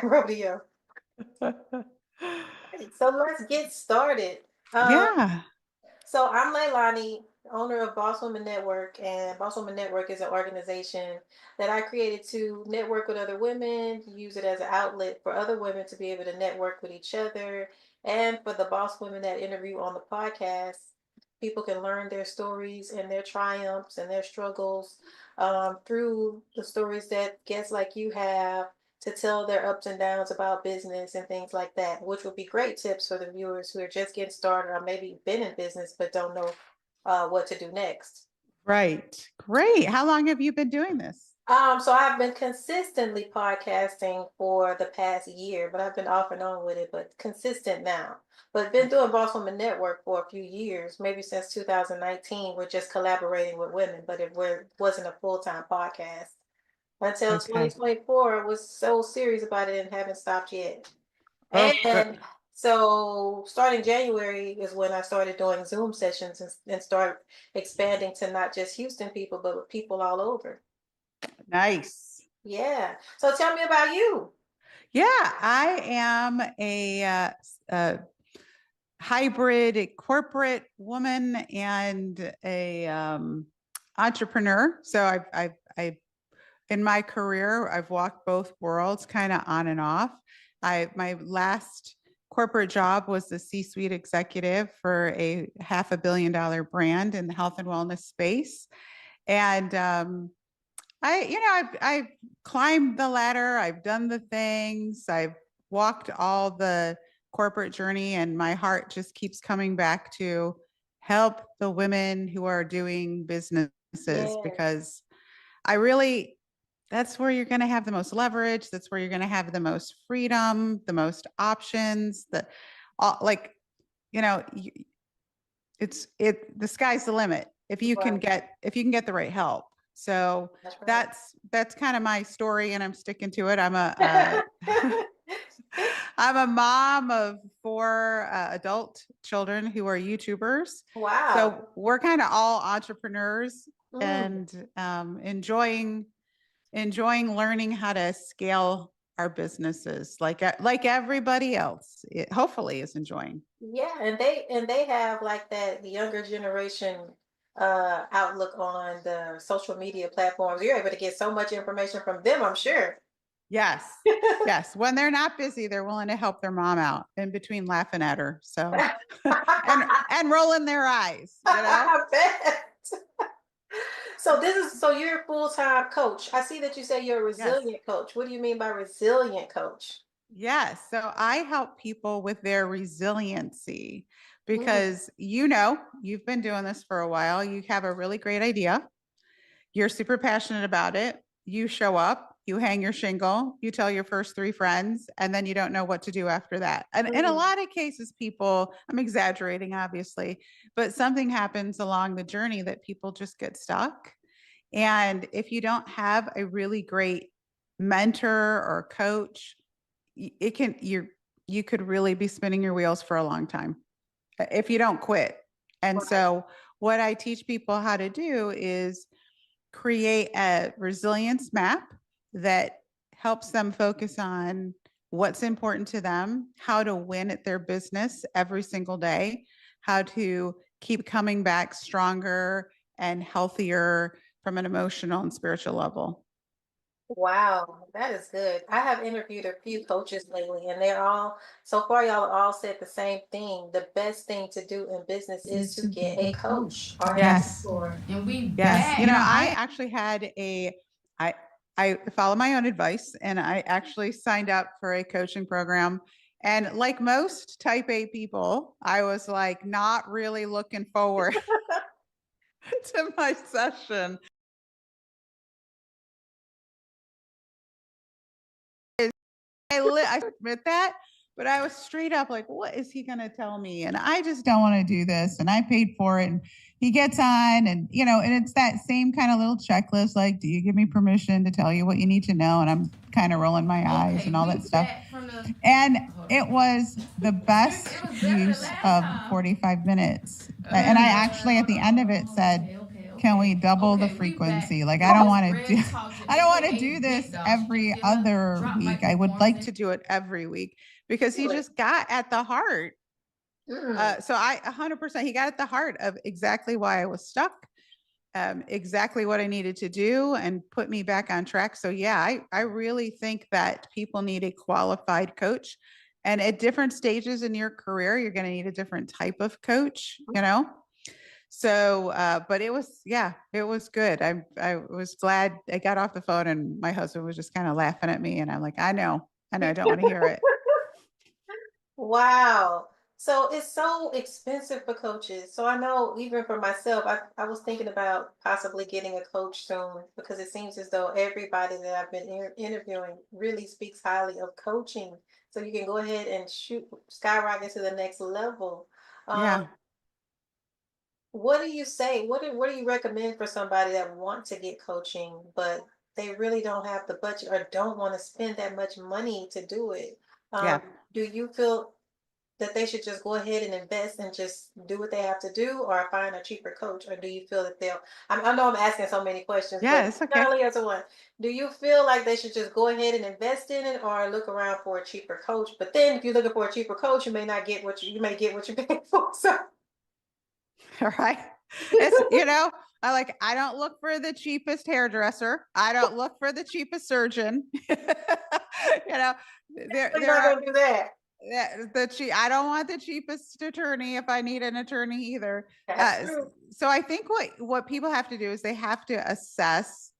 Rodeo. So let's get started. Um, Yeah. so I'm Leilani, owner of Boss Women Network, and Boss Women Network is an organization that I created to network with other women, use it as an outlet for other women to be able to network with each other, and for the boss women that interview on the podcast, people can learn their stories and their triumphs and their struggles through the stories that guests like you have to tell their ups and downs about business and things like that, which would be great tips for the viewers who are just getting started or maybe been in business but don't know what to do next. Right. Great. How long have you been doing this? So I've been consistently podcasting for the past year, but I've been off and on with it, but consistent now. But been doing Boss Woman Network for a few years, maybe since 2019. We're just collaborating with women, but wasn't a full-time podcast until Okay. 2024. I was so serious about it and haven't stopped yet. Oh, And so starting January is when I started doing Zoom sessions and start expanding to not just Houston people, but with people all over. nice. Yeah. So tell me about you. Yeah, I am a hybrid corporate woman and a entrepreneur. So I've in my career, I've walked both worlds kind of on and off. My last corporate job was the C-suite executive for a $500 million brand in the health and wellness space. And I've climbed the ladder. I've done the things. I've walked all the corporate journey, and my heart just keeps coming back to help the women who are doing businesses Yes. because I really, that's where you're going to have the most leverage. That's where you're going to have the most freedom, the most options. Like, you know, the sky's the limit Right. if you can get the right help. So That's right. that's kind of my story, and I'm sticking to it. I'm a mom of four adult children who are YouTubers. Wow. So we're kind of all entrepreneurs Mm. and enjoying learning how to scale our businesses like everybody else hopefully is enjoying. Yeah, and they have like that the younger generation outlook on the social media platforms. You're able to get so much information from them, I'm sure. Yes. Yes. When they're not busy, they're willing to help their mom out in between laughing at her. So and rolling their eyes. I bet. So so you're a full-time coach. I see that you say you're a Yes. resilient coach. What do you mean by resilient coach? Yes. So I help people with their resiliency Mm. because you've been doing this for a while. You have a really great idea. You're super passionate about it. You show up, you hang your shingle, you tell your first three friends, and then you don't know what to do after that. And in a Mm. lot of cases, people, I'm exaggerating, obviously, but something happens along the journey that people just get stuck. And if you don't have a really great mentor or coach, it can, you could really be spinning your wheels for a long time if you don't quit. And Right. so, what I teach people how to do is create a resilience map that helps them focus on what's important to them, how to win at their business every single day, how to keep coming back stronger and healthier from an emotional and spiritual level. Wow, that is good. I have interviewed a few coaches lately, and they're all, so far, y'all all said the same thing. The best thing to do in business is Is to to get get a a coach coach or or have have a Yes. support. mentor. And we Yes. back. I actually had I I follow my own advice and I actually signed up for a coaching program. And like most type A people, I was like not really looking forward to my session. I admit that, but I was straight up like, what is he going to tell me? And I just don't want to do this. And I paid for it. And he gets on and it's that same kind of little checklist. Like, do you give me permission to tell you what you need to know? And I'm kind of rolling my eyes and all that stuff. And it was the best use of 45 minutes. And I actually, at the end of it, said, can we double the frequency? Like, I don't want to do, I don't want to do this every other week. I would like to do it every week because he Really? just got at the heart. Mm. So I 100%, he got at the heart of exactly why I was stuck, exactly what I needed to do and put me back on track. So yeah, I really think that people need a qualified coach. And at different stages in your career, you're going to need a different type of coach, you know? So, but it was, yeah, it was good. I was glad I got off the phone and my husband was just kind of laughing at me. And I'm like, I know, I don't want to hear it. Wow. So it's so expensive for coaches. So I know even for myself, I was thinking about possibly getting a coach soon because it seems as though everybody that I've been interviewing really speaks highly of coaching. So you can go ahead and shoot skyrocket to the next level. Um, Yeah. what do you say? What do you recommend for somebody that want to get coaching, but they really don't have the budget or don't want to spend that much money to do it? Yeah. Do you feel that they should just go ahead and invest and just do what they have to do or find a cheaper coach? Or do you feel that I know I'm asking so many questions, Yeah. but It's okay. not only as a one, do you feel like they should just go ahead and invest in it or look around for a cheaper coach? But then if you're looking for a cheaper coach, you may not get you may get what you pay for. So All right. It's, I don't look for the cheapest hairdresser. I don't look for the cheapest surgeon. There, you're there not are gonna do that. I don't want the cheapest attorney if I need an attorney either. That's true. So I think what people have to do is they have to assess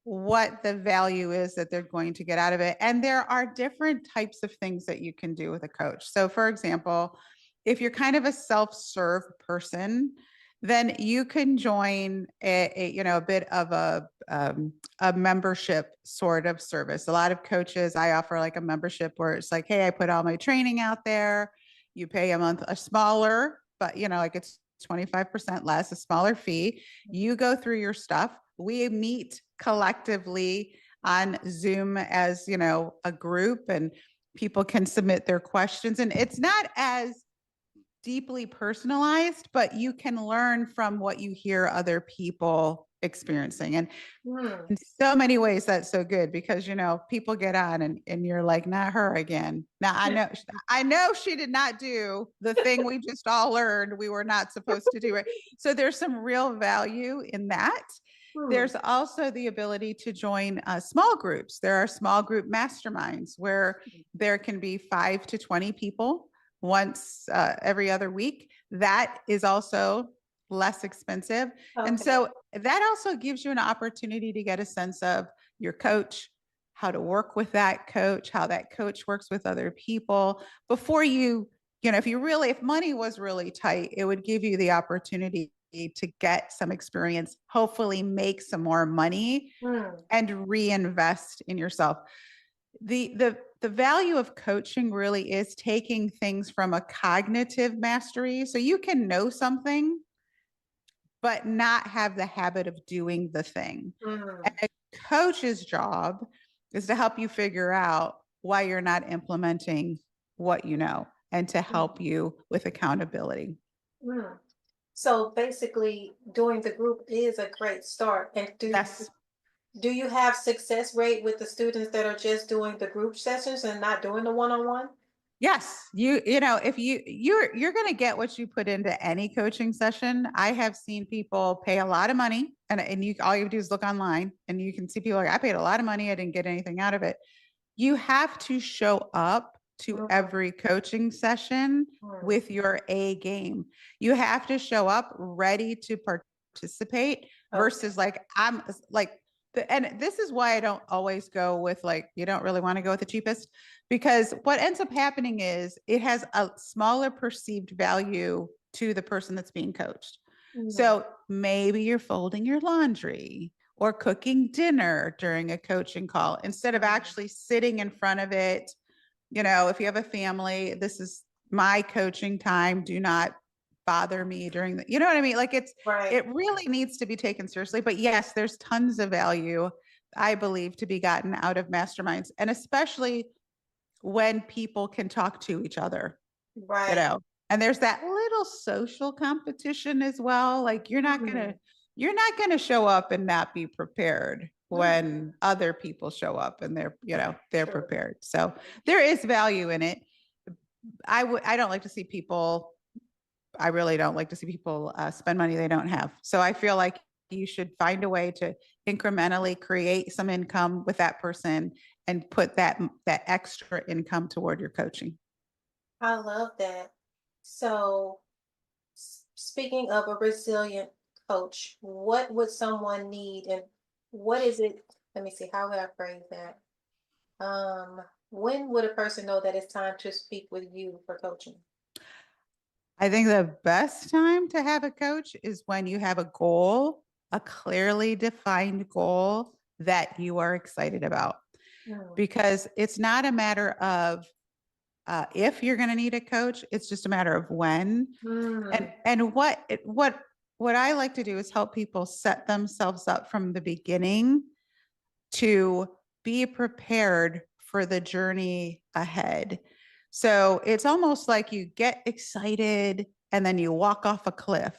what the value is that they're going to get out of it. And there are different types of things that you can do with a coach. So for example, if you're kind of a self-serve person, then you can join a bit of a membership sort of service. A lot of coaches, I offer like a membership where it's like, hey, I put all my training out there. You pay a month, a smaller, but like it's 25% less, a smaller fee. You go through your stuff. We meet collectively on Zoom as, a group, and people can submit their questions. And it's not as deeply personalized, but you can learn from what you hear other people experiencing. And Hmm. in so many ways, that's so good because, people get on and you're like, not her again. Now I know she did not do the thing we just all learned we were not supposed to do it. So there's some real value in that. Hmm. There's also the ability to join small groups. There are small group masterminds where there can be 5 to 20 people once every other week. That is also less expensive. And Okay. so that also gives you an opportunity to get a sense of your coach, how to work with that coach, how that coach works with other people before if money was really tight, it would give you the opportunity to get some experience, hopefully make some more money Hmm. and reinvest in yourself. The value of coaching really is taking things from a cognitive mastery. So you can know something, but not have the habit of doing the thing. And Hmm. a coach's job is to help you figure out why you're not implementing what you know and to help you with accountability. Hmm. So basically, doing the group is a great start. And Yes. do you have success rate with the students that are just doing the group sessions and not doing the one-on-one? Yes, if you're going to get what you put into any coaching session. I have seen people pay a lot of money, and you all you do is look online and you can see people like, I paid a lot of money, I didn't get anything out of it. You have to show up to Mm, every coaching session mm. with your A game. You have to show up ready to participate Okay. versus like I'm like and this is why I don't always go with like you don't really want to go with the cheapest, because what ends up happening is it has a smaller perceived value to the person that's being coached. Mm, So maybe you're folding your laundry or cooking dinner during a coaching call instead of mm. actually sitting in front of it. If you have a family, this is my coaching time. Do not bother me during you know what I mean? Like Right. it really needs to be taken seriously. But yes, there's tons of value, I believe, to be gotten out of masterminds, and especially when people can talk to each other, you Right. know. And there's that little social competition as well. Like you're not Mm. gonna you're not gonna show up and not be prepared when other people show up and they're True. prepared. So there is value in it. I don't like to see people, I really don't like to see people spend money they don't have. So I feel like you should find a way to incrementally create some income with that person and put that extra income toward your coaching. I love that. So, speaking of a resilient coach, what would someone need, and what is it? Let me see. How would I phrase that? When would a person know that it's time to speak with you for coaching? I think the best time to have a coach is when you have a goal, a clearly defined goal that you are excited about, Mm, because it's not a matter of if you're going to need a coach, it's just a matter of when. mm, And what I like to do is help people set themselves up from the beginning to be prepared for the journey ahead. So it's almost like you get excited and then you walk off a cliff.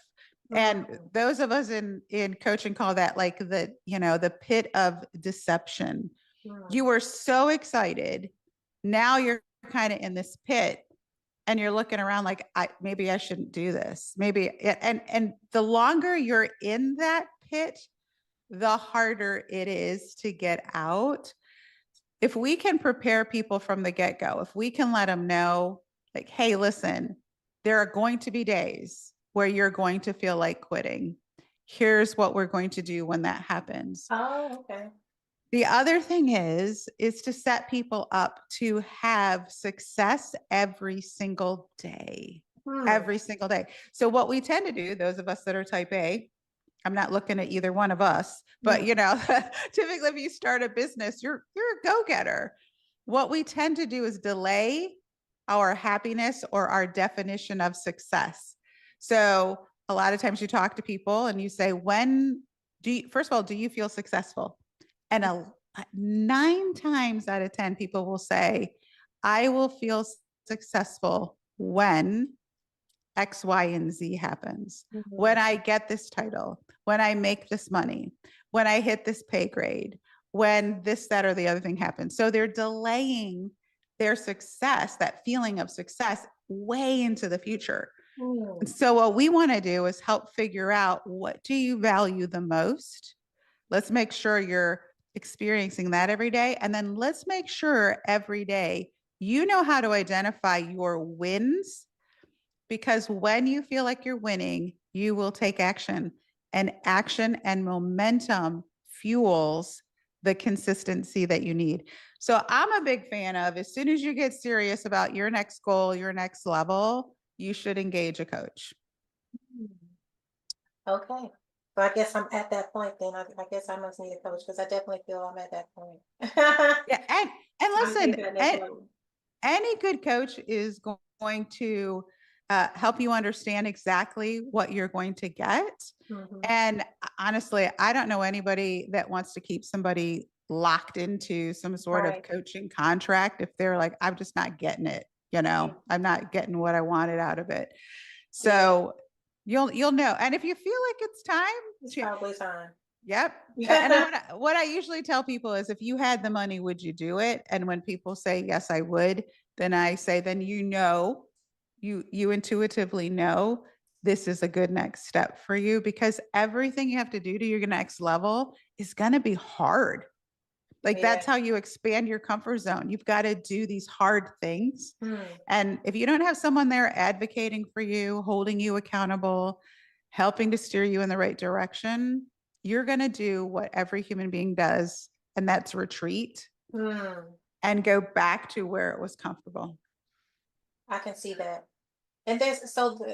And mm, those of us in coaching call that like the pit of deception. You mm. were so excited. Now you're kind of in this pit and you're looking around like maybe I shouldn't do this. Maybe and the longer you're in that pit, the harder it is to get out. If we can prepare people from the get-go, if we can let them know, like, hey, listen, there are going to be days where you're going to feel like quitting. Here's what we're going to do when that happens. Oh, okay. The other thing is to set people up to have success every single day. Hmm. Every single day. So what we tend to do, those of us that are type A, I'm not looking at either one of us, but Hmm. typically if you start a business, you're a go-getter. What we tend to do is delay our happiness or our definition of success. So a lot of times you talk to people and you say, first of all, do you feel successful? And 9 times out of 10 people will say, I will feel successful when X, Y, and Z happens. When Mhm. I get this title, when I make this money, when I hit this pay grade, when this, that, or the other thing happens. So they're delaying their success, that feeling of success, way into the future. And Hmm. so what we want to do is help figure out, what do you value the most? Let's make sure you're experiencing that every day. And then let's make sure every day you know how to identify your wins, because when you feel like you're winning, you will take action, and action and momentum fuels the consistency that you need. So I'm a big fan of, as soon as you get serious about your next goal, your next level, you should engage a coach. Okay. So I guess I'm at that point then. I guess I must need a coach because I definitely feel I'm at that point. Yeah, and Trying to listen, take that next level. any good coach is going to help you understand exactly what you're going to get. Hmm. And honestly, I don't know anybody that wants to keep somebody locked into some sort of Right. coaching contract if they're like, I'm just not getting it, Right. I'm not getting what I wanted out of it. Yeah. So you'll know. And if you feel like it's It's time, probably time. yep. And what I usually tell people is, if you had the money, would you do it? And when people say, yes, I would, then I say, then you intuitively know this is a good next step for you, because everything you have to do to your next level is going to be hard. Like, Yeah. that's how you expand your comfort zone. You've got to do these hard things. Hmm. And if you don't have someone there advocating for you, holding you accountable, helping to steer you in the right direction, you're going to do what every human being does, and that's retreat Hmm. and go back to where it was comfortable. I can see that. And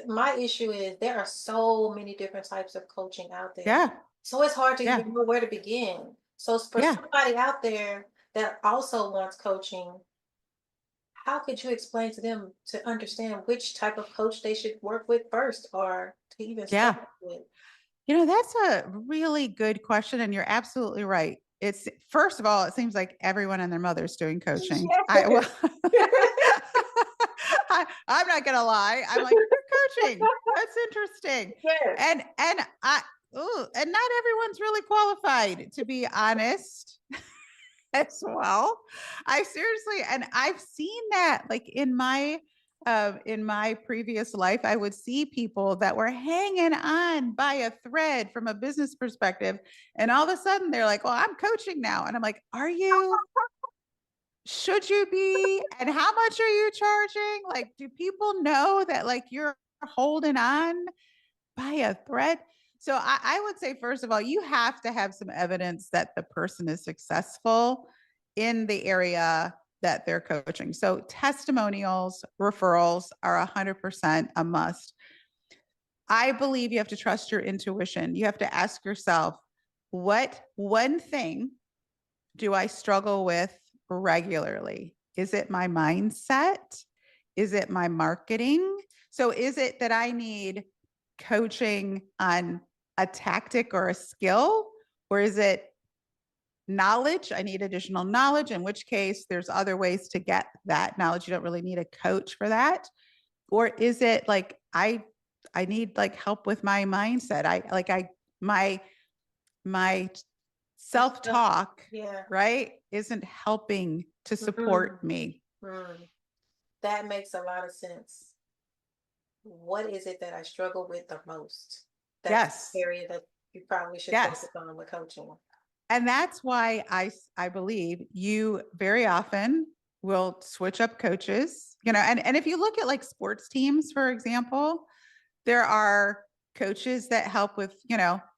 my issue is there are so many different types of coaching out there. Yeah. So it's hard to Yeah. even know where to begin. So for Yeah. somebody out there that also wants coaching, how could you explain to them to understand which type of coach they should work with first or to even start Yeah. with? That's a really good question. And you're absolutely right. It's, first of all, it seems like everyone and their mother's doing coaching. Yes. I'm not going to lie. I'm like, you're coaching. That's interesting. Yes. And ooh, and not everyone's really qualified, to be honest, as well. I seriously, and I've seen that like in my previous life, I would see people that were hanging on by a thread from a business perspective. And all of a sudden they're like, well, I'm coaching now. And I'm like, are you? Should you be? And how much are you charging? Like, do people know that like you're holding on by a thread? So I would say, first of all, you have to have some evidence that the person is successful in the area that they're coaching. So testimonials, referrals are 100% a must. I believe you have to trust your intuition. You have to ask yourself, what one thing do I struggle with regularly? Is it my mindset? Is it my marketing? So is it that I need coaching on a tactic or a skill? Or is it knowledge? I need additional knowledge, in which case there's other ways to get that knowledge. You don't really need a coach for that. Or is it like I need like help with my mindset? My self-talk, Yeah. right, isn't helping to support me. Mm. That makes a lot of sense. What is it that I struggle with the most? That's the Yes. area that you probably should Yes. focus on with coaching. And that's why I believe you very often will switch up coaches, and if you look at like sports teams, for example, there are coaches that help with,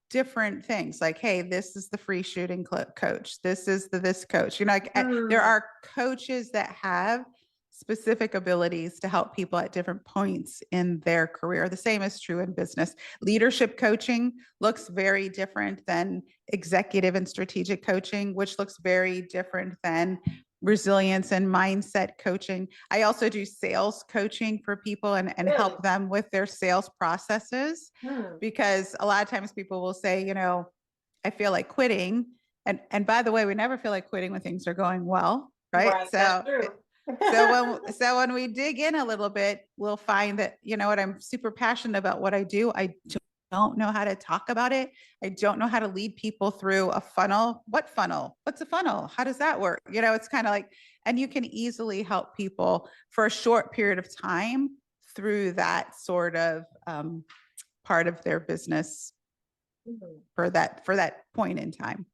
different things like, hey, this is the free shooting coach. This is this coach, like there are coaches that have specific abilities to help people at different points in their career. The same is true in business. Leadership coaching looks very different than executive and strategic coaching, which looks very different than resilience and mindset coaching. I also do sales coaching for people and Really? help them with their sales processes, Hmm. because a lot of times people will say, I feel like quitting. And by the way, we never feel like quitting when things are going well, right? Right, that's true. When we dig in a little bit, we'll find that, what, I'm super passionate about what I do. I don't know how to talk about it. I don't know how to lead people through a funnel. What funnel? What's a funnel? How does that work? It's kind of like, and you can easily help people for a short period of time through that sort of part of their business for that point in time.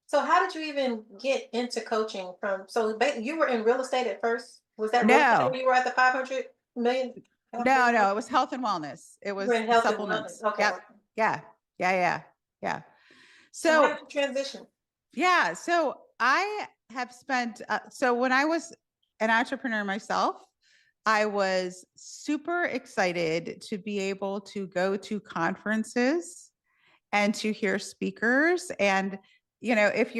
So how did you even get into coaching so you were in real estate at first? Was that real estate No, when you were at the 500 million? no, it was health and wellness. It You was were in health and wellness. supplements. Okay. Yep. Yeah. Yeah. So how So, did you transition? yeah. So I have spent, so when I was an entrepreneur myself, I was super excited to be able to go to conferences and to hear speakers. And if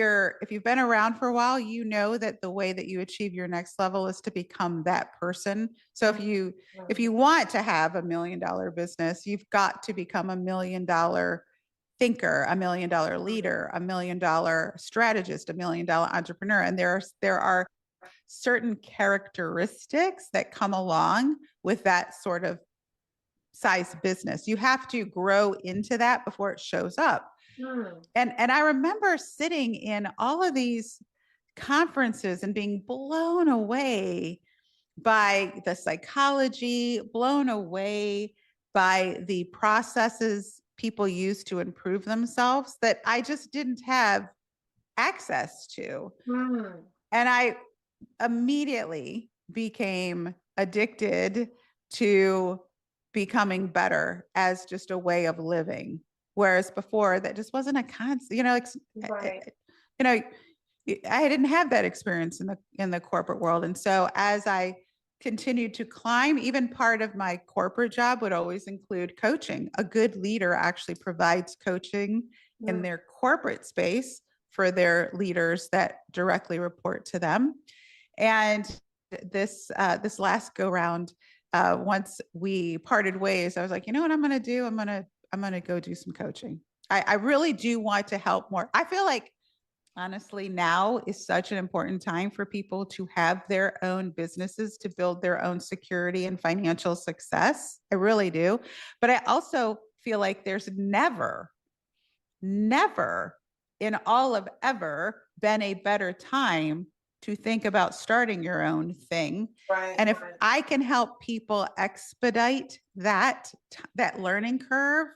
you've been around for a while, that the way that you achieve your next level is to become that person. So if you want to have $1 million business, you've got to become $1 million thinker, $1 million leader, $1 million strategist, $1 million entrepreneur. And there are certain characteristics that come along with that sort of size business. You have to grow into that before it shows up. And I remember sitting in all of these conferences and being blown away by the psychology, blown away by the processes people use to improve themselves that I just didn't have access to. And I immediately became addicted to becoming better as just a way of living. Whereas before that just wasn't a concept, Right. I didn't have that experience in the corporate world. And so as I continued to climb, even part of my corporate job would always include coaching. A good leader actually provides coaching in their corporate space for their leaders that directly report to them. And this last go round, once we parted ways, I was like, you know what I'm going to do? I'm going to go do some coaching. I really do want to help more. I feel like honestly now is such an important time for people to have their own businesses, to build their own security and financial success. I really do. But I also feel like there's never never in all of ever been a better time to think about starting your own thing. Right. And if Right. I can help people expedite that learning curve,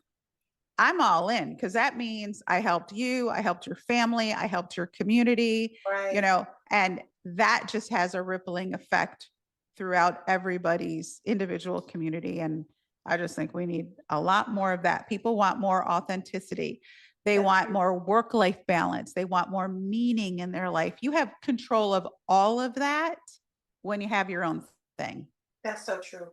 I'm all in, because that means I helped you, I helped your family, I helped your community, Right. and that just has a rippling effect throughout everybody's individual community. And I just think we need a lot more of that. People want more authenticity. They That's want true. more work-life balance. They want more meaning in their life. You have control of all of that when you have your own thing. That's so true.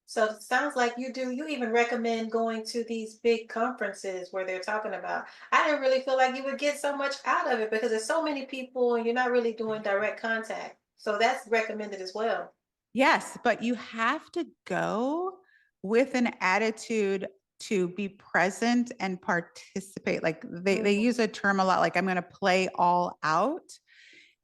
So it sounds like you even recommend going to these big conferences where they're talking about. I didn't really feel like you would get so much out of it because there's so many people and you're not really doing direct contact. So that's recommended as well. Yes, but you have to go with an attitude to be present and participate. Like they Mm. use a term a lot, like I'm going to play all out.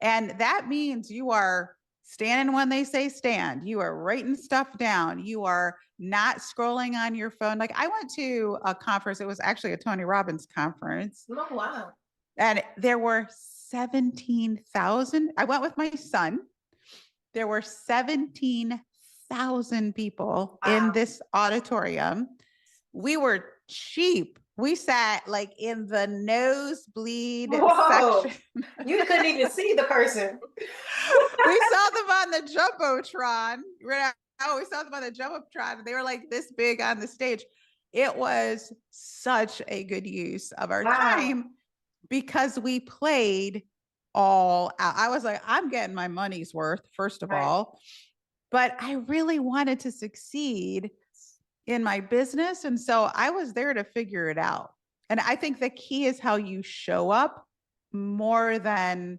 And that means you are standing when they say stand. You are writing stuff down. You are not scrolling on your phone. Like I went to a conference, it was actually a Tony Robbins conference, Oh, wow. and there were 17,000. I went with my son. There were 17,000 people in Wow. this auditorium. We were cheap. We sat like in the nosebleed section. Whoa. You couldn't even see the person. We saw them on the Jumbotron. We saw them on the Jumbotron. They were like this big on the stage. It was such a good use of our Wow. time because we played all out. I was like, I'm getting my money's worth, first of Right. all, but I really wanted to succeed in my business. And so I was there to figure it out. And I think the key is how you show up more than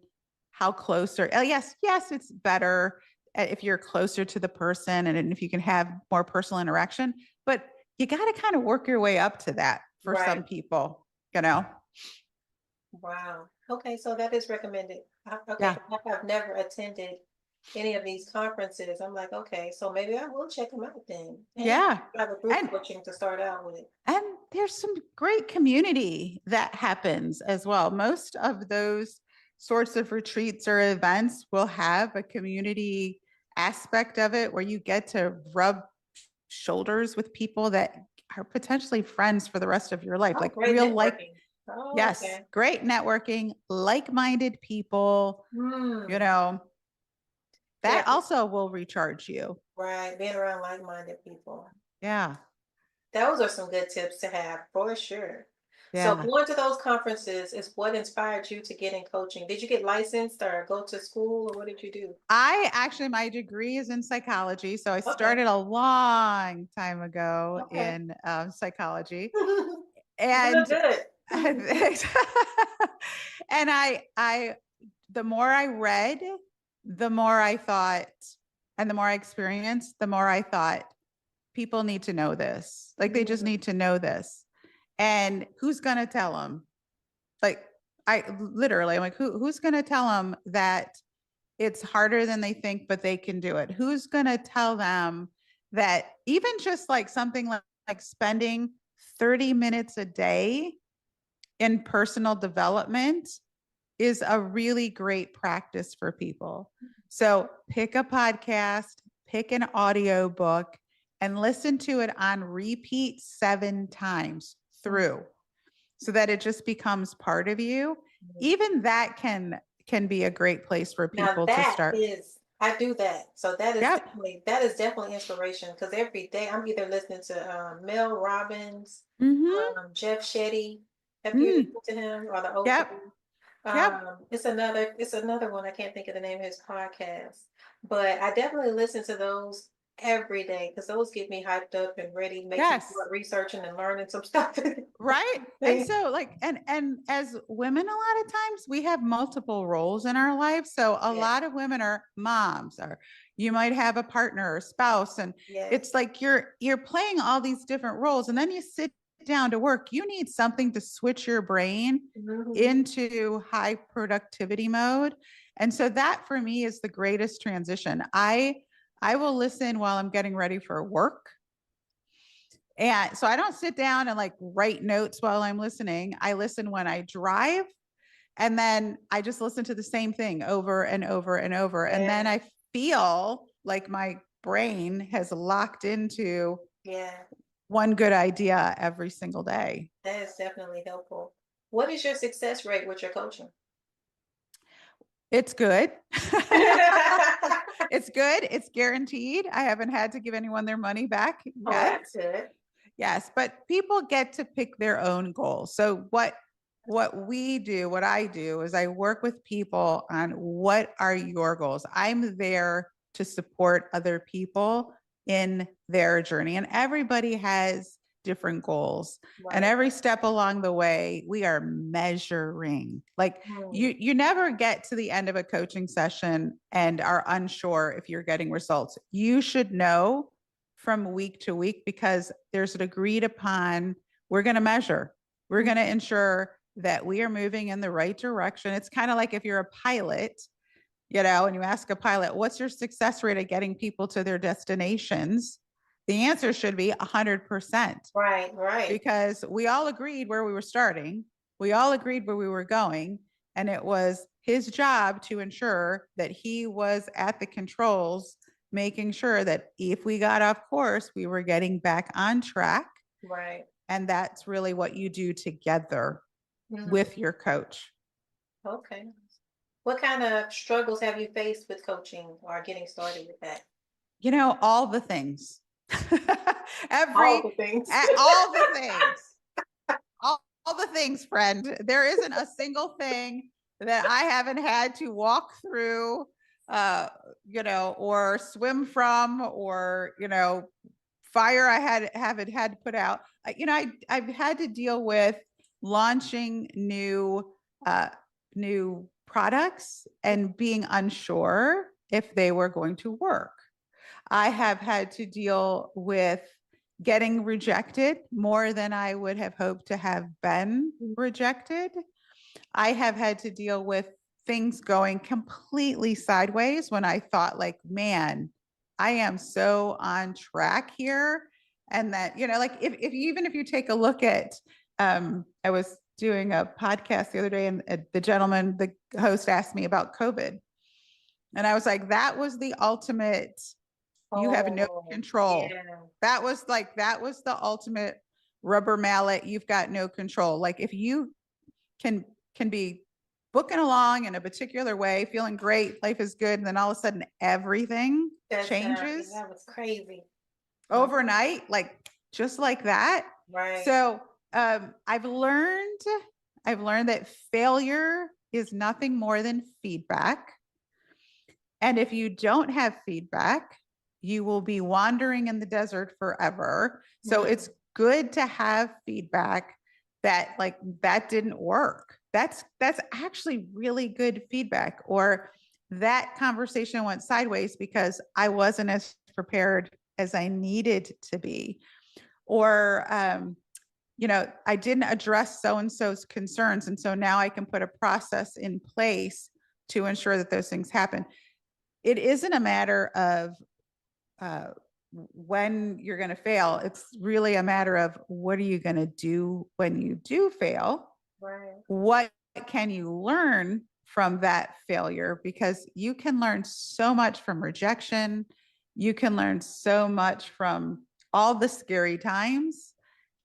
how close or, oh, yes, it's better if you're closer to the person and if you can have more personal interaction. But you got to kind of work your way up to that for some Right. people, you know? Wow. Okay, so that is recommended. Okay, Yeah. 'cause I've never attended any of these conferences. I'm like, okay, so maybe I will check them out then. And Yeah. have a group And coaching to start out with. And there's some great community that happens as well. Most of those sorts of retreats or events will have a community aspect of it where you get to rub shoulders with people that are potentially friends for the rest of your life, Oh, like great real like, networking. Oh, yes, okay. great networking, like-minded people, Hmm. Yeah, that also will recharge you. right. Being around like-minded people. Yeah. Those are some good tips to have for sure. So Yeah. going to those conferences is what inspired you to get in coaching. Did you get licensed or go to school or what did you do? My degree is in psychology. So I Okay. started a long time ago Okay. in psychology. Good, And, good. and the more I read, the more I thought, and the more I experienced, the more I thought people need to know this. Like they just Mm, need to know this. And who's going to tell them? Like I'm like, who's going to tell them that it's harder than they think, but they can do it? Who's going to tell them that even just like something like spending 30 minutes a day in personal development is a really great practice for people? So pick a podcast, pick an audio book, and listen to it on repeat 7 times mm. through so that it just becomes part of you. Mm. Even that can be a great place for Now people to that start. is, I do that. So Yep. that is definitely inspiration because every day I'm either listening to Mel Robbins, Mm-hmm. Jeff Shetty. Have you Mm. listened to him or the Oprah? Yep. Yep. It's another one. I can't think of the name of his podcast, but I definitely listen to those every day because those get me hyped up and ready, makes me Yes. start researching and learning some stuff. Right. And so like and as women, a lot of times we have multiple roles in our life. So a Yes, lot of women are moms, or you might have a partner or spouse, and yes. it's like you're playing all these different roles, and then you sit down to work. You need something to switch your brain Mhm. into high productivity mode. And so that for me is the greatest transition. I will listen while I'm getting ready for work. And so I don't sit down and like write notes while I'm listening. I listen when I drive, and then I just listen to the same thing over and over and over. And then Yeah. I feel like my brain has locked into Yeah. one good idea every single day. That is definitely helpful. What is your success rate with your coaching? It's good. It's good. It's guaranteed. I haven't had to give anyone their money back Oh, yet. that's good. Yes, but people get to pick their own goals. So what I do is I work with people on what are your goals. I'm there to support other people in their journey, and everybody has different goals. And Right. every step along the way, we are measuring. Like Mm, you never get to the end of a coaching session and are unsure if you're getting results. You should know from week to week because there's an agreed upon, we're going to measure, we're going to mm, ensure that we are moving in the right direction. It's kind of like if you're a pilot, and you ask a pilot, what's your success rate at getting people to their destinations? The answer should be 100% right, right, because we all agreed where we were starting. We all agreed where we were going. And it was his job to ensure that he was at the controls, making sure that if we got off course, we were getting back on track. right. And that's really what you do together Mm, with your coach. okay. What kind of struggles have you faced with coaching or getting started with that? All the things. All Every the things. all the things. All the things, friend. There isn't a single thing that I haven't had to walk through, or swim from, or fire I haven't had to put out. I've had to deal with launching new products and being unsure if they were going to work. I have had to deal with getting rejected more than I would have hoped to have been rejected. I have had to deal with things going completely sideways when I thought, like, man, I am so on track here. And that, like if even if you take a look at, I was doing a podcast the other day, and the host asked me about COVID. And I was like, that was the ultimate, you have no Oh, control. yeah. That was the ultimate rubber mallet. You've got no control. Like if you can can be booking along in a particular way, feeling great, life is good, and then all of a sudden everything changes That was crazy. Mm, overnight, like just like that. right. So I've learned that failure is nothing more than feedback. And if you don't have feedback, you will be wandering in the desert forever. So it's Mm, good to have feedback that, like, that didn't work. That's actually really good feedback. Or that conversation went sideways because I wasn't as prepared as I needed to be. Or I didn't address so and so's concerns, and so now I can put a process in place to ensure that those things happen. It isn't a matter of uh, when you're going to fail. It's really a matter of what are you going to do when you do fail? right. What can you learn from that failure? Because you can learn so much from rejection. You can learn so much from all the scary times.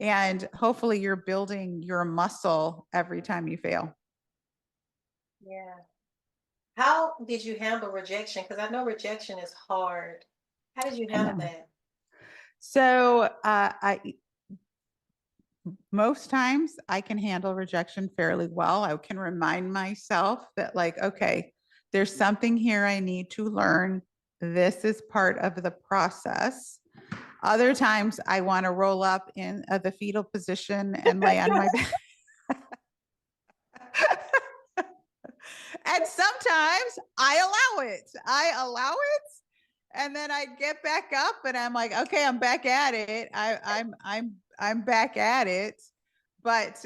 And hopefully, you're building your muscle every time you fail. Yeah. How did you handle rejection? Because I know rejection is hard. How did you I handle know. that? So, most times I can handle rejection fairly well. I can remind myself that, like, okay, there's something here I need to learn. This is part of the process. Other times I want to roll up in the fetal position and lay on my back. And sometimes I allow it. I allow it. And then I get back up and I'm like, okay, I'm back at it. I'm back at it. But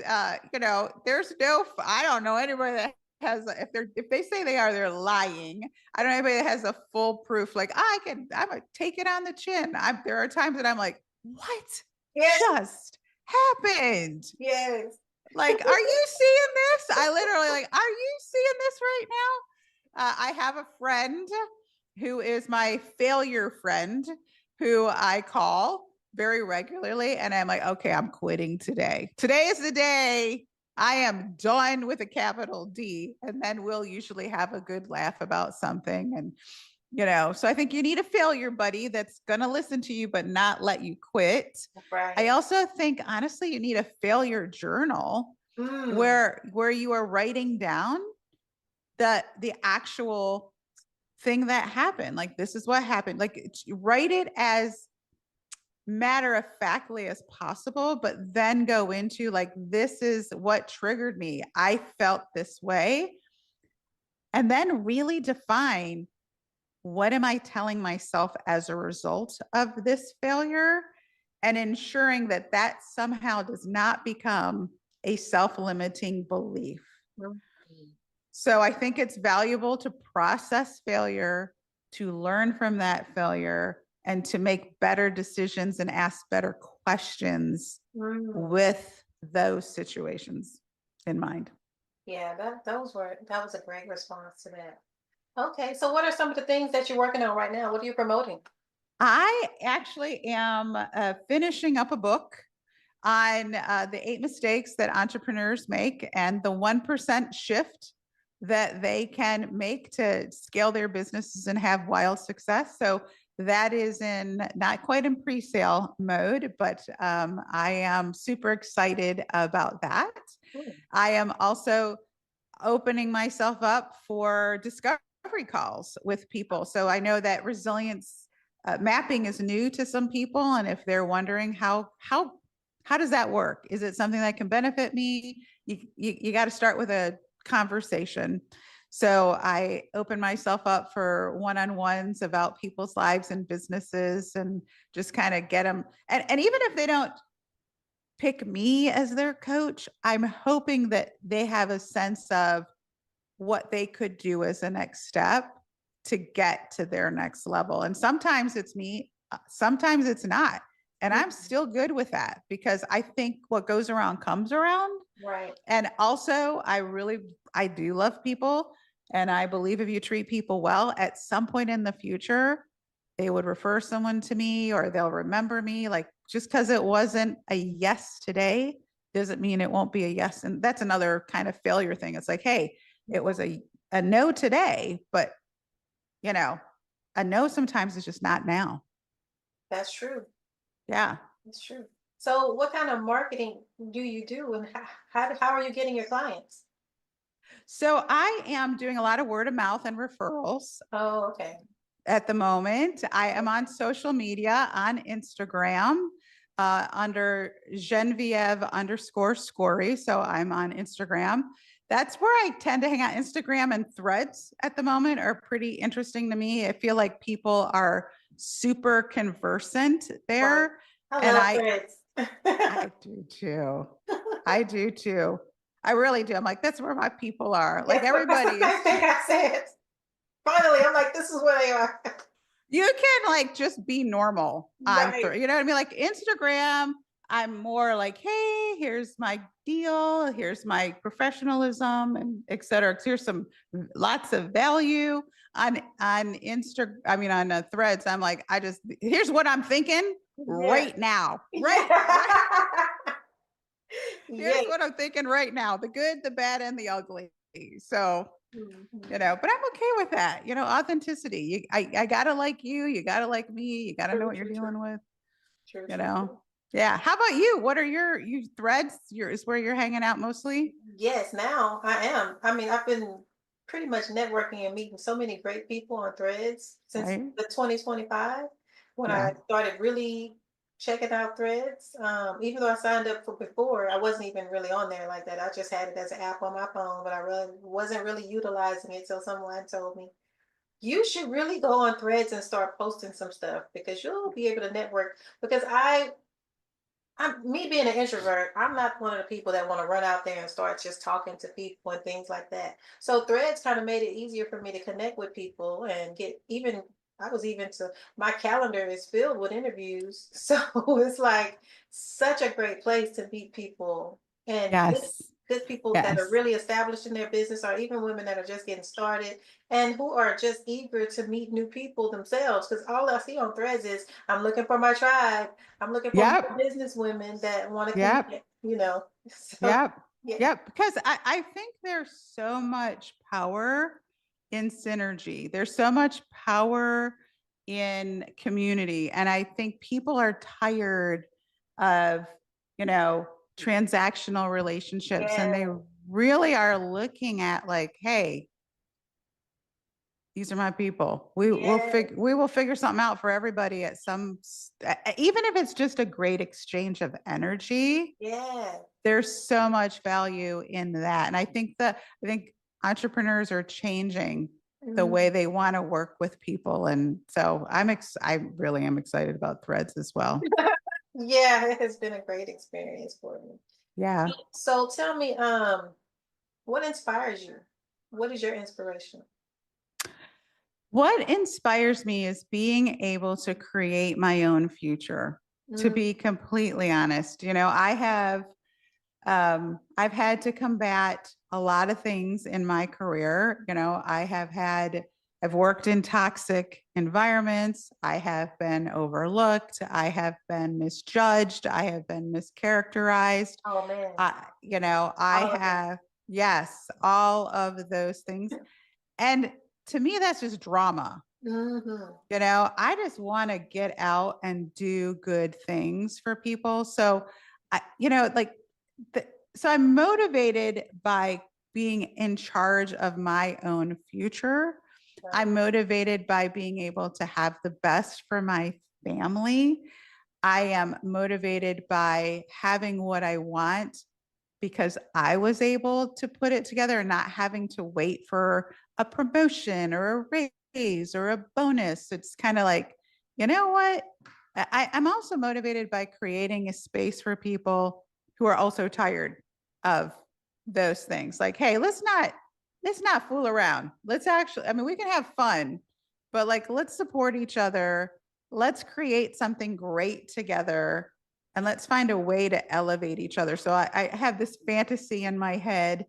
there's no, I don't know anybody that has, if they say they're lying. I don't know anybody that has a full proof, like, I'm gonna take it on the chin. There are times that I'm like, what? Yes. just happened. Yes. Like, are you seeing this? I literally like, are you seeing this right now? I have a friend who is my failure friend who I call very regularly. And I'm like, okay, I'm quitting today. Today is the day I am done with a capital D. And then we'll usually have a good laugh about something. And, so I think you need a failure buddy that's going to listen to you, but not let you quit. I Right. also think, honestly, you need a failure journal Mm. where you are writing down the actual thing that happened. Like, this is what happened. Like, write it as matter of factly as possible, but then go into like, this is what triggered me. I felt this way. And then really define, what am I telling myself as a result of this failure? And ensuring that that somehow does not become a self-limiting belief. Mm. So I think it's valuable to process failure, to learn from that failure, and to make better decisions and ask better questions Mm. with those situations in mind. Yeah, that was a great response to that. Okay, so what are some of the things that you're working on right now? What are you promoting? I actually am finishing up a book on the 8 mistakes that entrepreneurs make and the 1% shift that they can make to scale their businesses and have wild success. So that is in not quite in pre-sale mode, but I am super excited about that. Mm. I am also opening myself up for discovery calls with people. So I know that resilience mapping is new to some people, and if they're wondering how does that work? Is it something that can benefit me? You got to start with a conversation. So I open myself up for one-on-ones about people's lives and businesses, and just kind of get them. And even if they don't pick me as their coach, I'm hoping that they have a sense of what they could do as a next step to get to their next level. And sometimes it's me, sometimes it's not. And I'm Mm. still good with that, because I think what goes around comes around. Right. And also, I do love people. And I believe if you treat people well, at some point in the future, they would refer someone to me, or they'll remember me. Like, just because it wasn't a yes today doesn't mean it won't be a yes. And that's another kind of failure thing. It's like, hey, it was a no today, but you know, a no sometimes is just not now. That's true. Yeah. That's true. So, what kind of marketing do you do, and how are you getting your clients? So I am doing a lot of word of mouth and referrals Oh, okay. at the moment. I am on Okay. social media on Instagram under Genevieve_Scory. So I'm on Instagram. That's where I tend to hang out. Instagram and Threads at the moment are pretty interesting to me. I feel like people are super conversant Right. there. I And love I threads. I do too. I do too. I really do. I'm like, that's where my people are. Like, Yes, that's the everybody same is thing I said. Finally, I'm like, this is where they are. you can like just be normal on Right. you know what I mean? Like Instagram, I'm more like, hey, here's my deal, here's my professionalism, and et cetera. Here's some lots of value on on Threads. I'm like, here's what I'm thinking Yes. right now. Right. Yeah. Here's Yes. what I'm thinking right now: the good, the bad, and the ugly. So Mhm. but I'm okay with that. Authenticity. I gotta like you. You gotta like me. You gotta know True, what you're true, true. dealing with. True, You true, know. true. Yeah. How about you? What are you Threads? Is where you're hanging out mostly, Yes, now I am. I mean, I've been pretty much networking and meeting so many great people on Threads since right? the 2025 when Yeah. I started really checking out Threads. Even though I signed up for before, I wasn't even really on there like that. I just had it as an app on my phone, but I really wasn't really utilizing it. So someone told me, you should really go on Threads and start posting some stuff because you'll be able to network. Because I'm me being an introvert, I'm not one of the people that want to run out there and start just talking to people and things like that. So Threads kind of made it easier for me to connect with people and get even I was even to my calendar is filled with interviews. So it's like such a great place to meet people and Yes. good people that are Yes. really established in their business, or even women that are just getting started and who are just eager to meet new people themselves. Because all I see on threads is I'm looking for my tribe. I'm looking for more Yep. business women that want to Yep. connect, you know. So Yep. yeah. Yep. Because I think there's so much power in synergy. There's so much power in community. And I think people are tired of, you know, transactional relationships, and Yeah. they really are looking at like, hey, these are my people. Yeah. We will figure something out for everybody at even if it's just a great exchange of energy. Yeah. There's so much value in that. And I think entrepreneurs are changing the way Mhm. they want to work with people. And so I really am excited about Threads as well. Yeah, it has been a great experience for me. Yeah. So tell me, what inspires you? What is your inspiration? What inspires me is being able to create my own future, to Mm, be completely honest. I've had to combat a lot of things in my career. I've worked in toxic environments. I have been overlooked. I have been misjudged. I have been mischaracterized. oh man, I all of them. have, yes, all of those things. And to me, that's just drama. Hmm. I just want to get out and do good things for people. So, I, you know, like, the, so I'm motivated by being in charge of my own future. I'm motivated by being able to have the best for my family. I am motivated by having what I want because I was able to put it together and not having to wait for a promotion or a raise or a bonus. It's kind of like, you know what? I'm also motivated by creating a space for people who are also tired of those things. Like, hey, let's not fool around. Let's actually, I mean, we can have fun, but like, let's support each other. Let's create something great together, and let's find a way to elevate each other. So I have this fantasy in my head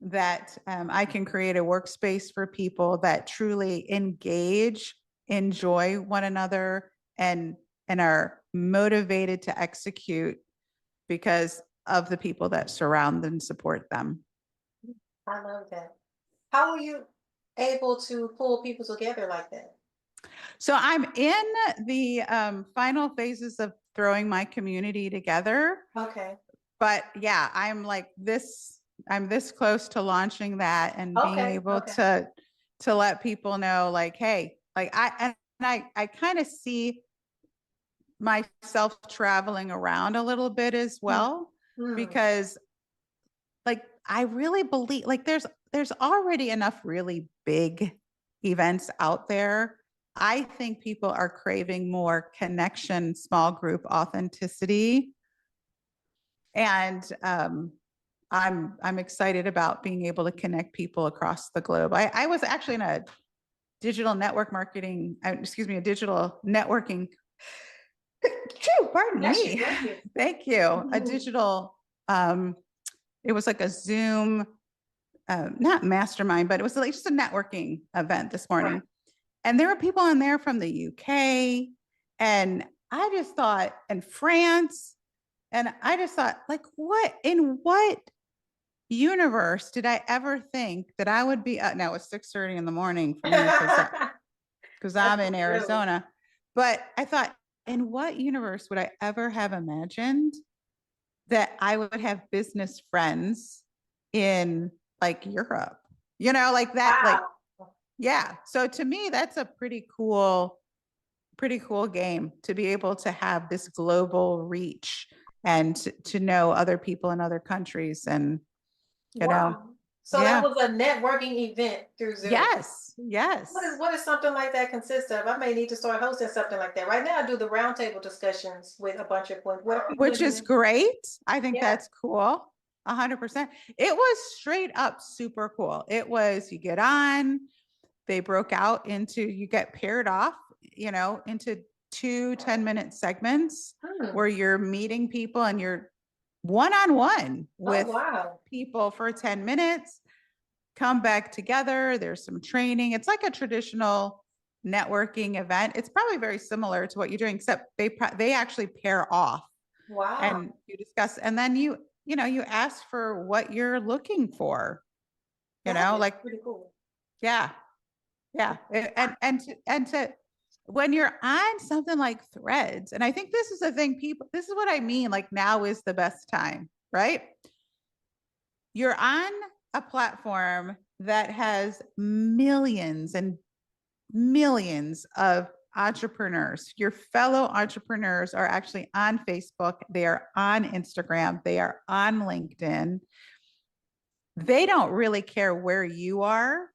that I can create a workspace for people that truly engage, enjoy one another, and are motivated to execute because of the people that surround and support them. I love that. How were you able to pull people together like that? So I'm in the final phases of throwing my community together. Okay. But yeah, I'm this close to launching that and being Okay. able Okay. to let people know, like, hey, like I kind of see myself traveling around a little bit as Mm, well, mm. because like I really believe like there's already enough really big events out there. I think people are craving more connection, small group authenticity, and I'm excited about being able to connect people across the globe. I was actually in a digital network marketing, excuse me, a digital networking. Pardon Bless you. me. Bless you. Thank you. A Mhm. digital. It was like a Zoom, not mastermind, but it was like just a networking event this Right. morning, and there were people in there from the UK, and I just thought, and France, and I just thought, like, what universe did I ever think that I would be now it's 6:30 in the morning for me because That's I'm in early. Arizona. But I thought, in what universe would I ever have imagined that I would have business friends in like Europe? Like that, like, Wow. yeah. So to me, that's a pretty cool game to be able to have this global reach and to know other people in other countries. And, you know, Wow. So that yeah. was a networking event through Zoom. Yes, yes. What is something like that consist of? I may need to start hosting something like that. Right now, I do the roundtable discussions with a bunch of Which is women. great. I think Yeah. that's cool. 100%. It was straight up super cool. It was, you get on, they broke out into, you get paired off into 2 10-minute segments Hmm. where you're meeting people and you're one-on-one Oh, with wow. people for 10 minutes, come back together. There's some training. It's like a traditional networking event. It's probably very similar to what you're doing, except they actually pair off Wow. and you discuss, and then you ask for what you're looking for, That is like, pretty cool. yeah. Yeah. And to when you're on something like Threads, and I think this is the thing, this is what I mean, like, now is the best time, right? You're on a platform that has millions and millions of entrepreneurs. Your fellow entrepreneurs are actually on Facebook, they are on Instagram, they are on LinkedIn. They don't really care where you are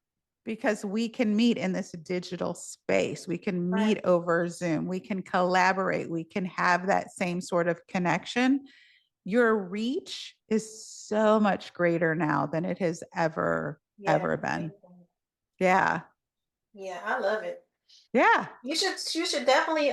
because we can meet in this digital space. We can meet Right. over Zoom. We can collaborate. We can have that same sort of connection. Your reach is so much greater now than it has ever, Yeah. ever been. Yeah. Yeah, I love it. Yeah. You should definitely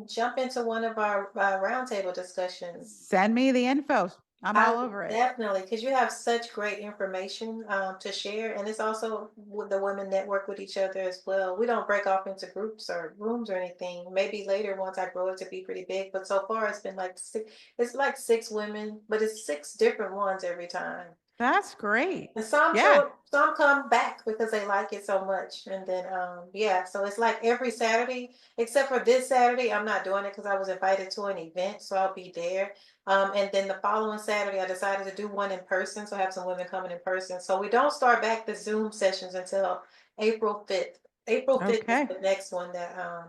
jump into one of our roundtable discussions. Send me the info. I'm I all would over it. definitely, because you have such great information to share, and it's also with the women network with each other as well. We don't break off into groups or rooms or anything. Maybe later once I grow it to be pretty big, but so far it's been like six. It's like 6 women, but it's 6 different ones every time. That's great. And some Yeah. show, some come back because they like it so much. And then, yeah, so it's like every Saturday, except for this Saturday, I'm not doing it because I was invited to an event, so I'll be there. And then the following Saturday, I decided to do one in person, so I have some women coming in person. So we don't start back the Zoom sessions until April 5th. April 5th is Okay. the next one that All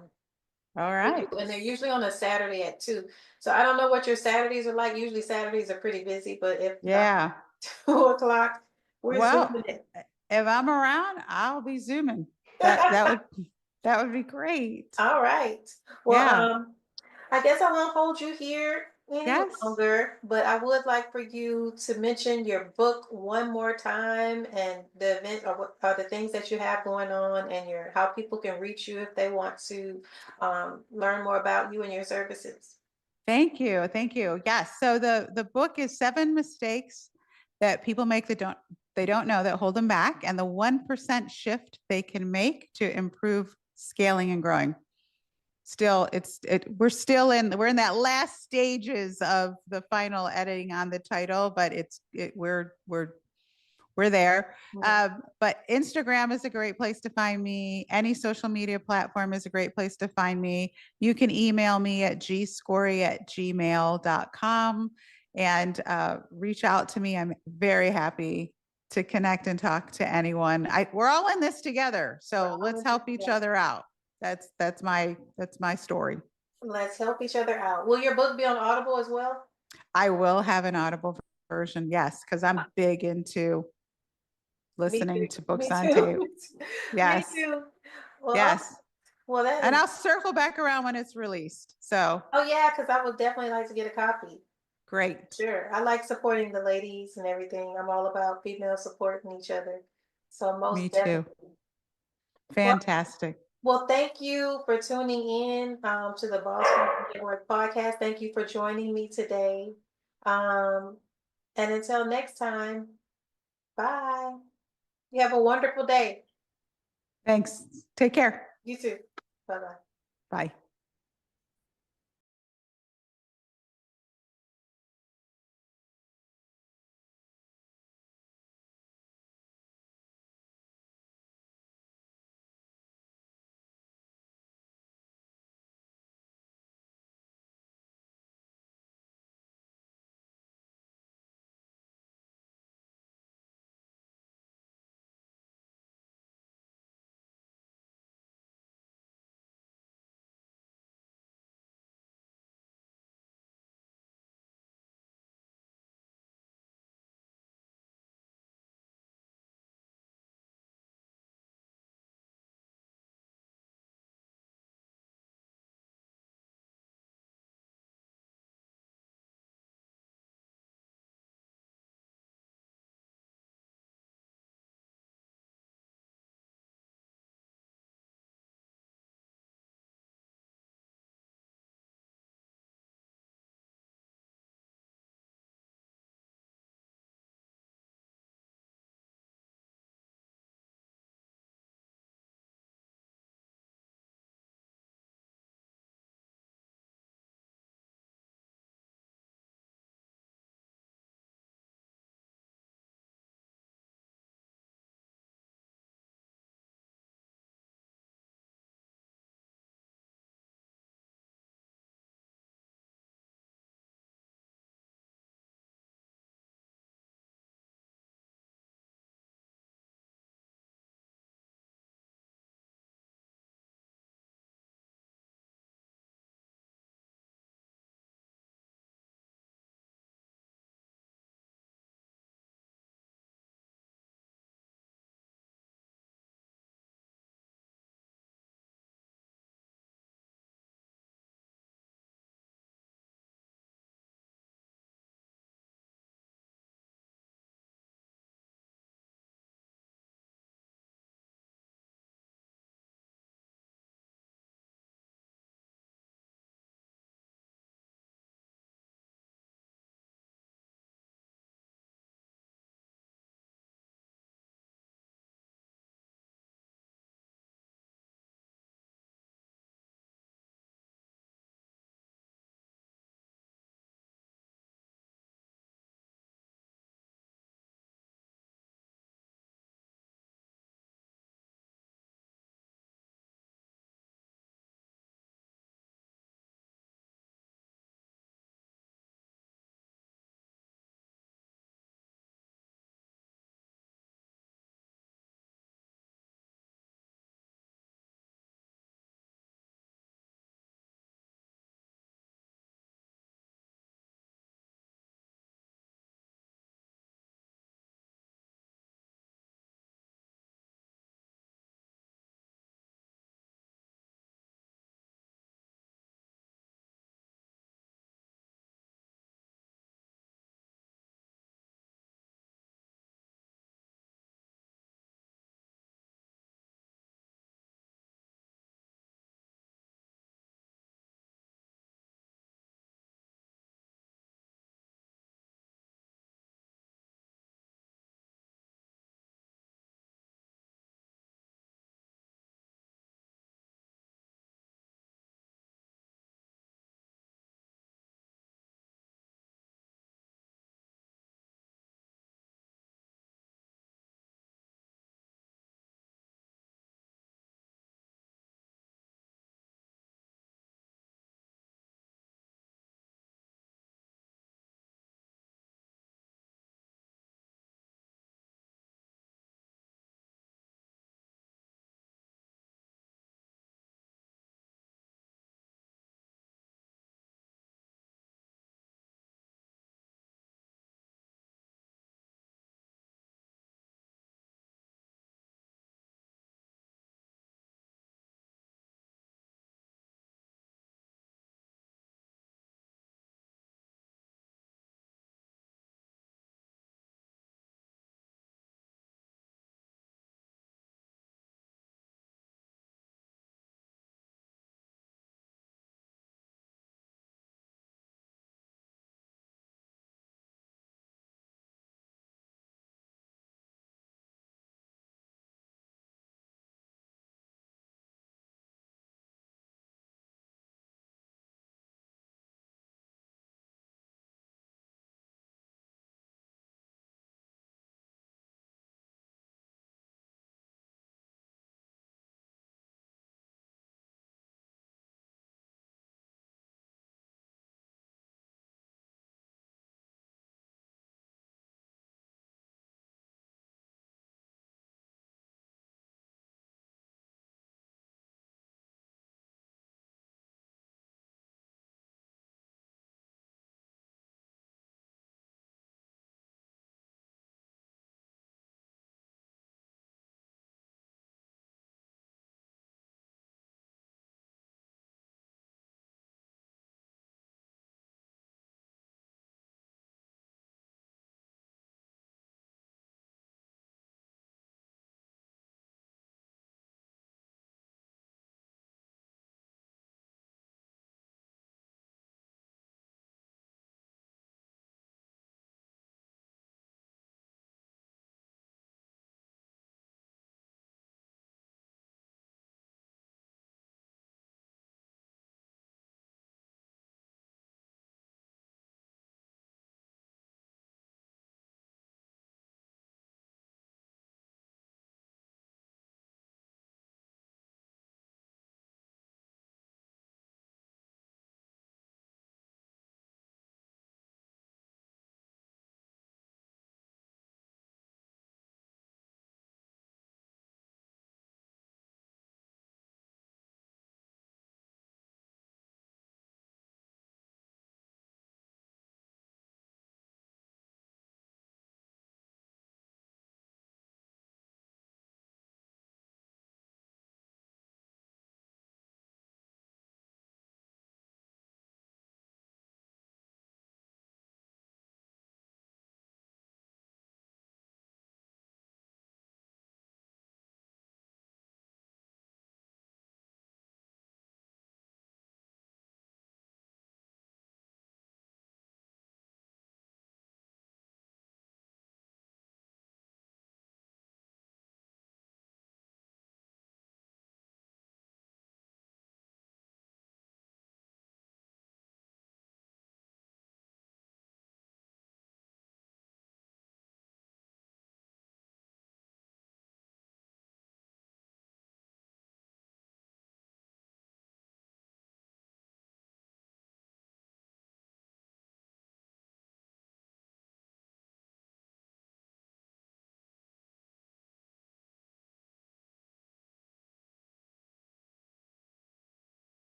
we do, right. and they're usually on a Saturday at 2. So I don't know what your Saturdays are like. Usually Saturdays are pretty busy, but if not, Yeah. 2 o'clock, we're Well, zooming it. if I'm around, I'll be zooming. That would be great. All right. Well, Yeah. I guess I won't hold you here any Yes. longer, but I would like for you to mention your book one more time and the event or what are the things that you have going on and your how people can reach you if they want to learn more about you and your services. Thank you. Thank you. Yes. So the book is 7 mistakes that people make that they don't know that hold them back, and the 1% shift they can make to improve scaling and growing. Still, we're in that last stages of the final editing on the title, but we're there. Mhm. But Instagram is a great place to find me. Any social media platform is a great place to find me. You can email me at gscory@gmail.com and reach out to me. I'm very happy to connect and talk to anyone. We're all in this together, so let's help each other out. That's my story. Let's help each other out. Will your book be on Audible as well? I will have an Audible version, yes, because I'm big into Me listening too. to books Me on too. tape. Me Yes. too. Well, Yes. well, that And is. I'll circle back around when it's released. So Oh yeah, because I would definitely like to get a copy. great. Sure. I like supporting the ladies and everything. I'm all about female supporting each other. So Me most too. definitely. Well, Fantastic. well, thank you for tuning in to the Boss Woman Network podcast. Thank you for joining me today. Um, and until next time, bye. You have a wonderful day. Thanks. Take care. You too. Bye bye. Bye.